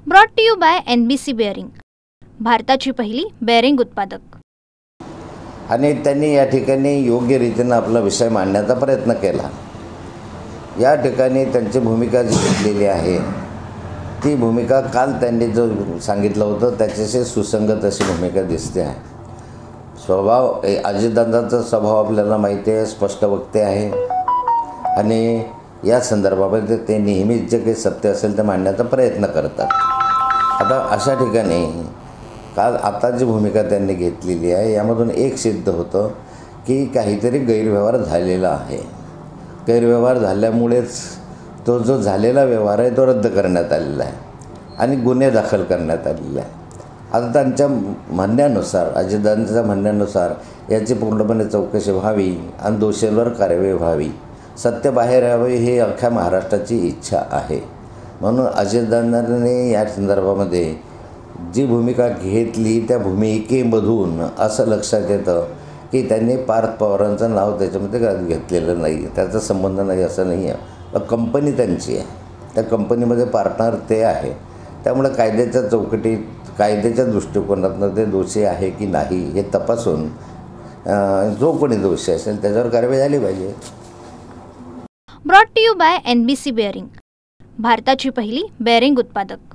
Brought to you by NBC bearing, भारताची पहिली bearing उत्पादक। आणि त्यांनी या ठिकाणी योग्य रीतीने आपला विषय मांडण्याचा प्रयत्न केला। या ठिकाणी त्यांची भूमिका जी घेतलेली आहे ती भूमिका काल त्यांनी जो सांगितलं होतं त्याच्याशी सुसंगत अशी भूमिका दिसते आहे। स्वभाव अजितदादांचा स्वभाव आपल्याला माहिती आहे, स्पष्ट वक्ते आहे आणि या संदर्भामध्ये ते नेहमीच जे काही सत्य असेल ते मांडण्याचा प्रयत्न करतात। आता अशा ठिकाणी काल आता जी भूमिका त्यांनी घेतलेली आहे यामधून एक सिद्ध होतं की काहीतरी गैरव्यवहार झालेला आहे। गैरव्यवहार झाल्यामुळेच तो जो झालेला व्यवहार आहे तो रद्द करण्यात आलेला आहे आणि गुन्हे दाखल करण्यात आलेले आहे। आता त्यांच्या म्हणण्यानुसार, अजितदादांच्या म्हणण्यानुसार याची पूर्णपणे चौकशी व्हावी आणि दोषींवर कारवाई व्हावी, सत्य बाहेर यावे ही अख्ख्या महाराष्ट्राची इच्छा आहे। म्हणून अजितदादांनी या संदर्भामध्ये जी भूमिका घेतली त्या भूमिकेमधून असं लक्षात येतं की त्यांनी पार्थ पवारांचं नाव त्याच्यामध्ये घेतलेलं नाही, त्याचा संबंध नाही असं नाही आहे। कंपनी त्यांची आहे, त्या कंपनीमध्ये पार्टनर ते आहे, त्यामुळे कायद्याच्या चौकटीत, कायद्याच्या दृष्टिकोनातून ते दोषी आहे की नाही हे तपासून जो कोणी दोषी असेल त्याच्यावर कारवाई झाली पाहिजे। Brought to you by NBC bearing, भारताची पहिली बेअरिंग उत्पादक।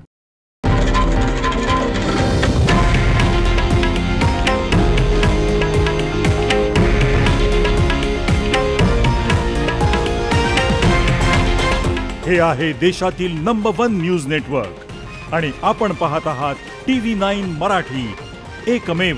हे आहे देशातील नंबर 1 न्यूज नेटवर्क आणि आपण पाहत आहात TV9 मराठी, एकमेव।